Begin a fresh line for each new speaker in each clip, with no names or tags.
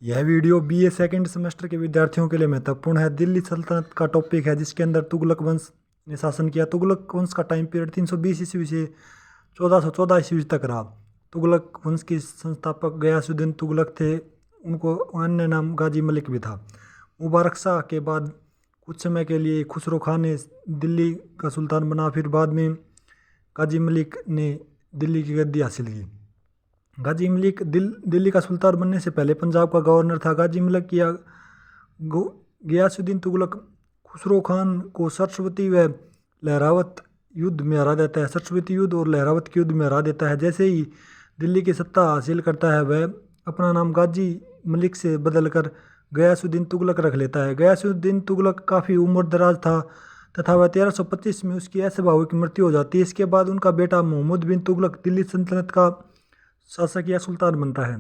यह video BA second semester के विद्यार्थियों के लिए महत्वपूर्ण है। दिल्ली सल्तनत का टॉपिक है, जिसके अंदर तुगलक वंश ने शासन किया। तुगलक वंश का टाइम पीरियड 320 ईस्वी से 1414 ईस्वी तक रहा। तुगलक वंश के संस्थापक गयासुद्दीन तुगलक थे। उनको अन्य नाम गाजी मलिक भी था। मुबारक शाह के बाद कुछ समय के लिए खुसरो खान ने दिल्ली का सुल्तान बना। फिर बाद में गाजी मलिक ने दिल्ली की गद्दी हासिल की। गाजी मलिक दिल्ली का सुल्तान बनने से पहले पंजाब का गवर्नर था। गाजी मलिक या गयासुद्दीन तुगलक खुसरो खान को सरस्वती व लहरावत युद्ध में हरा देता है। सरस्वती युद्ध और लहरावत के युद्ध में हरा देता है। जैसे ही दिल्ली की सत्ता हासिल करता है, वह अपना नाम गाजी मलिक से बदलकर गयासुद्दीन तुगलक रख लेता है। गयासुद्दीन तुगलक काफ़ी उम्रदराज था तथा वह 1325 में उसकी अस्वाभाविक मृत्यु हो जाती है। इसके बाद उनका बेटा मोहम्मद बिन तुगलक दिल्ली सल्तनत का शासक या सुल्तान बनता है।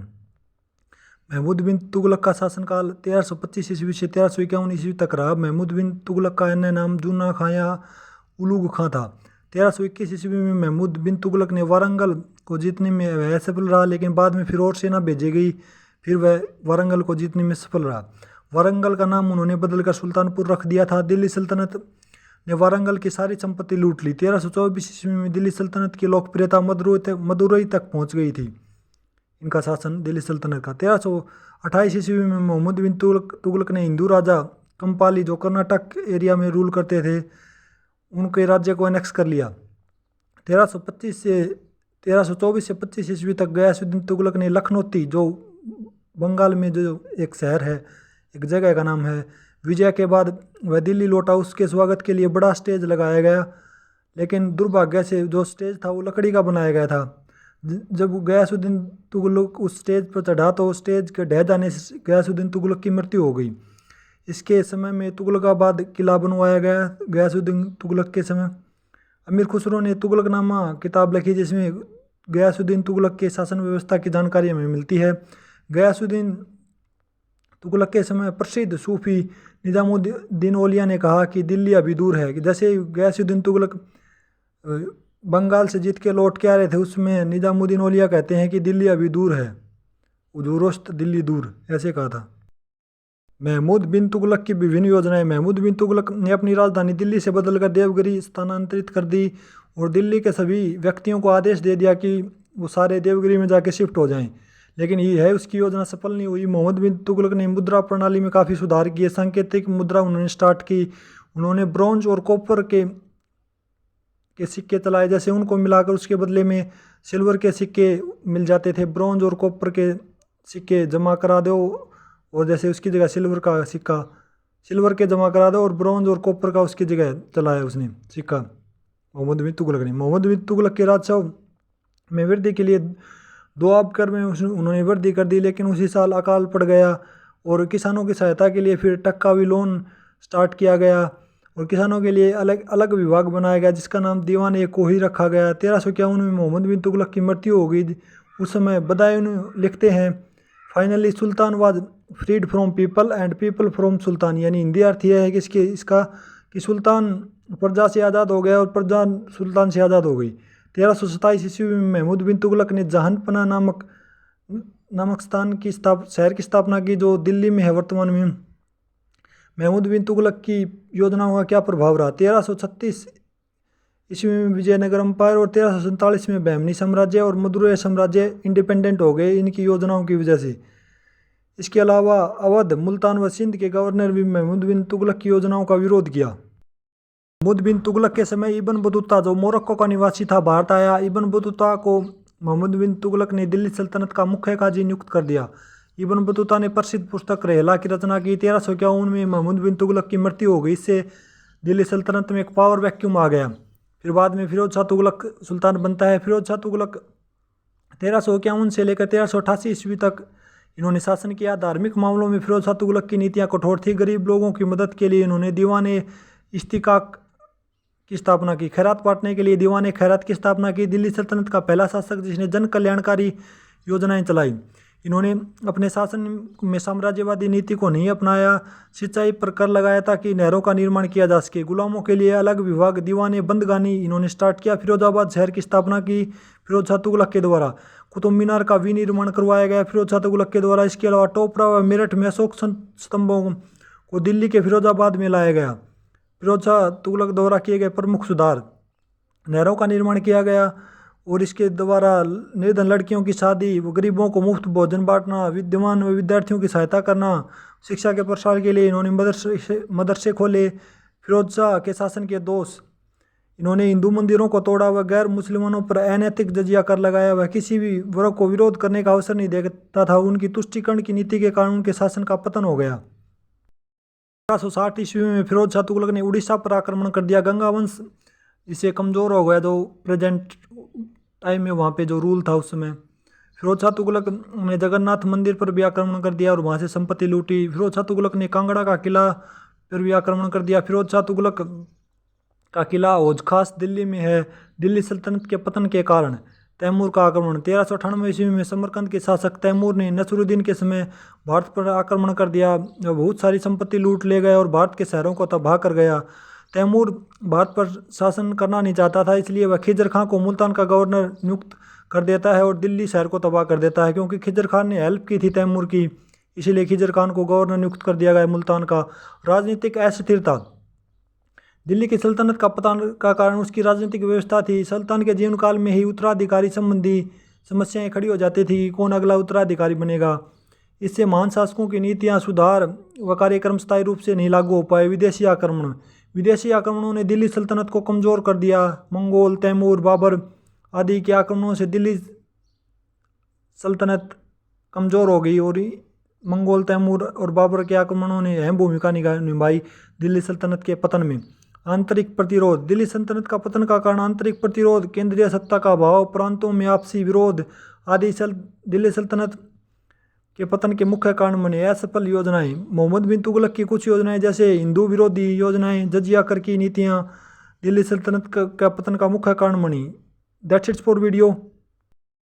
महमूद बिन तुगलक का शासनकाल 1325 ईस्वी से 1351 ईस्वी तक रहा। महमूद बिन तुगलक का अन्य नाम जूना खां या उलूग खां था। 1321 ईस्वी में महमूद बिन तुगलक ने वारंगल को जीतने में वह असफल रहा, लेकिन बाद में फिर और सेना भेजी गई। फिर वह वारंगल को जीतने में सफल रहा। वारंगल का नाम उन्होंने बदलकर सुल्तानपुर रख दिया था। दिल्ली सल्तनत ने वारंगल की सारी संपत्ति लूट ली। 1324 ईस्वी में दिल्ली सल्तनत की लोकप्रियता मदुरई तक पहुंच गई थी। इनका शासन दिल्ली सल्तनत का 1328 ईस्वी में मोहम्मद बिन तुगलक ने हिंदू राजा कंपाली, जो कर्नाटक एरिया में रूल करते थे, उनके राज्य को एनेक्स कर लिया। 1324 से 25 ईस्वी तक गयासुद्दीन तुगलक ने लखनौती, जो बंगाल में जो एक शहर है, एक जगह का नाम है, विजय के बाद वह दिल्ली लौटा। उसके स्वागत के लिए बड़ा स्टेज लगाया गया, लेकिन दुर्भाग्य से जो स्टेज था वो लकड़ी का बनाया गया था। जब गयासुद्दीन तुगलक उस स्टेज पर चढ़ा तो स्टेज के ढह जाने से गयासुद्दीन तुगलक की मृत्यु हो गई। इसके समय में तुगलकाबाद किला बनवाया गया। गयासुद्दीन तुगलक के समय अमीर खुसरो ने तुगलकनामा किताब लिखी, जिसमें गयासुद्दीन तुगलक के शासन व्यवस्था की जानकारी हमें मिलती है। गयासुद्दीन तुगलक के समय प्रसिद्ध सूफी निजामुद्दीन औलिया ने कहा कि दिल्ली अभी दूर है। कि जैसे गयासुद्दीन तुगलक बंगाल से जीत के लौट के आ रहे थे, उसमें निजामुद्दीन औलिया कहते हैं कि दिल्ली अभी दूर है, उदूरस्त दिल्ली दूर, ऐसे कहा था। महमूद बिन तुगलक की विभिन्न योजनाएं। महमूद बिन तुगलक ने अपनी राजधानी दिल्ली से बदलकर देवगिरी स्थानांतरित कर दी और दिल्ली के सभी व्यक्तियों को आदेश दे दिया कि वो सारे देवगिरी में जाके शिफ्ट हो जाएं। लेकिन ये है, उसकी योजना सफल नहीं हुई। मोहम्मद बिन तुगलक ने मुद्रा प्रणाली में काफ़ी सुधार किए। सांकेतिक मुद्रा उन्होंने स्टार्ट की। उन्होंने ब्रॉन्ज और कॉपर के सिक्के चलाए, जैसे उनको मिलाकर उसके बदले में सिल्वर के सिक्के मिल जाते थे। ब्रॉन्ज और कॉपर के सिक्के जमा करा दो, और जैसे उसकी जगह सिल्वर का सिक्का, सिल्वर के जमा करा दो और ब्रॉन्ज और कॉपर का उसकी जगह चलाया उसने सिक्का, मोहम्मद बिन तुगलक ने। मोहम्मद बिन तुगलक के राजस्व में वृद्धि के लिए 2 अरब कर में उन्होंने वृद्धि कर दी, लेकिन उसी साल अकाल पड़ गया और किसानों की सहायता के लिए फिर टक्कावी लोन स्टार्ट किया गया और किसानों के लिए अलग अलग विभाग बनाया गया, जिसका नाम दीवान ए कोही रखा गया। 1351 में मोहम्मद बिन तुगलक की मृत्यु हो गई। उस समय बदायूं लिखते हैं, finally sultan was freed from people and people from sultan. यानी हिंदी अर्थ यह है कि इसका कि सुल्तान प्रजा से आज़ाद हो गया और प्रजा सुल्तान से आज़ाद हो गई। 1327 ईस्वी में महमूद बिन तुगलक ने जहानपना नामक शहर की स्थापना की, जो दिल्ली में है वर्तमान में। महमूद बिन तुगलक की योजनाओं का क्या प्रभाव रहा? 1336 ईस्वी में विजयनगर अम्पायर और 1347 में बहमनी साम्राज्य और मदुरई साम्राज्य इंडिपेंडेंट हो गए इनकी योजनाओं की वजह से। इसके अलावा अवध, मुल्तान व सिंध के गवर्नर भी महमूद बिन तुगलक की योजनाओं का विरोध किया। महमूद बिन तुगलक के समय इब्न बतूता, जो मोरक्को का निवासी था, भारत आया। इब्न बतूता को महमूद बिन तुगलक ने दिल्ली सल्तनत का मुख्य काजी नियुक्त कर दिया। इब्न बतूता ने प्रसिद्ध पुस्तक रहला की रचना की। 1351 में महमूद बिन तुगलक की मृत्यु हो गई। इससे दिल्ली सल्तनत में एक पावर वैक्यूम आ गया। फिर बाद में फिरोज शाह तुगलक सुल्तान बनता है। फिरोज शाह तुगलक 1351 से लेकर 1388 ईस्वी तक इन्होंने शासन किया। धार्मिक मामलों में फिरोज शाह तुगलक की नीतियाँ कठोर थी। गरीब लोगों की मदद के लिए इन्होंने दीवान इस्तिकाक की स्थापना की। खैरात बांटने के लिए दीवान खैरात की स्थापना की। दिल्ली सल्तनत का पहला शासक जिसने जन कल्याणकारी योजनाएं चलाई। इन्होंने अपने शासन में साम्राज्यवादी नीति को नहीं अपनाया। सिंचाई पर कर लगाया ताकि नहरों का निर्माण किया जा सके। गुलामों के लिए अलग विभाग दीवान बंदगानी इन्होंने स्टार्ट किया। फिरोजाबाद शहर की स्थापना की फिरोज शाह तुगलक के द्वारा। कुतुब मीनार का विनिर्माण करवाया गया फिरोज शाह तुगलक के द्वारा। इसके अलावा टोपरा व मेरठ में अशोक स्तंभों को दिल्ली के फिरोजाबाद में लाया गया। फिरोज शाह तुगलक द्वारा किए गए प्रमुख सुधार, नहरों का निर्माण किया गया और इसके द्वारा निर्धन लड़कियों की शादी, गरीबों को मुफ्त भोजन बांटना, विद्यमान विद्यार्थियों की सहायता करना, शिक्षा के प्रसार के लिए इन्होंने मदरसे खोले। फिरोज शाह के शासन के दोष, इन्होंने हिंदू मंदिरों को तोड़ा व गैर मुसलमानों पर अनैतिक जजिया कर लगाया। वह किसी भी वर्ग को विरोध करने का अवसर नहीं देता था। उनकी तुष्टीकरण की नीति के कारण उनके शासन का पतन हो गया। 1860 ईस्वी में फिरोज शाह तुगलक ने उड़ीसा पर आक्रमण कर दिया। गंगा वंश इससे कमज़ोर हो गया, जो प्रेजेंट टाइम में वहाँ पे जो रूल था उस समय। फिरोज शाह तुगलक ने जगन्नाथ मंदिर पर भी आक्रमण कर दिया और वहाँ से संपत्ति लूटी। फिरोज शाह तुगलक ने कांगड़ा का किला पर भी आक्रमण कर दिया। फिरोज शाह तुगलक का किला हौज खास दिल्ली में है। दिल्ली सल्तनत के पतन के कारण तैमूर का आक्रमण, 1398 ईस्वी में समरकंद के शासक तैमूर ने नसरुद्दीन के समय भारत पर आक्रमण कर दिया, बहुत सारी संपत्ति लूट ले गए और भारत के शहरों को तबाह कर गया। तैमूर भारत पर शासन करना नहीं चाहता था, इसलिए वह खिजर खां को मुल्तान का गवर्नर नियुक्त कर देता है और दिल्ली शहर को तबाह कर देता है। क्योंकि खिजर खान ने हेल्प की थी तैमूर की, इसीलिए खिजर खान को गवर्नर नियुक्त कर दिया गया मुल्तान का। राजनीतिक अस्थिरता, दिल्ली की सल्तनत का पतन का कारण उसकी राजनीतिक व्यवस्था थी। सुल्तान के जीवनकाल में ही उत्तराधिकारी संबंधी समस्याएं खड़ी हो जाती थी कि कौन अगला उत्तराधिकारी बनेगा। इससे महान शासकों की नीतियां, सुधार व कार्यक्रम स्थायी रूप से नहीं लागू हो पाए। विदेशी आक्रमणों ने दिल्ली सल्तनत को कमज़ोर कर दिया। मंगोल, तैमूर, बाबर आदि के आक्रमणों से दिल्ली सल्तनत कमज़ोर हो गई और मंगोल, तैमूर और बाबर के आक्रमणों ने अहम भूमिका निभाई दिल्ली सल्तनत के पतन में। आंतरिक प्रतिरोध, दिल्ली सल्तनत का पतन का कारण आंतरिक प्रतिरोध, केंद्रीय सत्ता का अभाव, प्रांतों में आपसी विरोध आदि दिल्ली सल्तनत के पतन के मुख्य कारण बने। असफल योजनाएं, मोहम्मद बिन तुगलक की कुछ योजनाएं जैसे हिंदू विरोधी योजनाएं, जजिया कर की नीतियां दिल्ली सल्तनत का पतन का मुख्य कारण बनी। That's it's for video.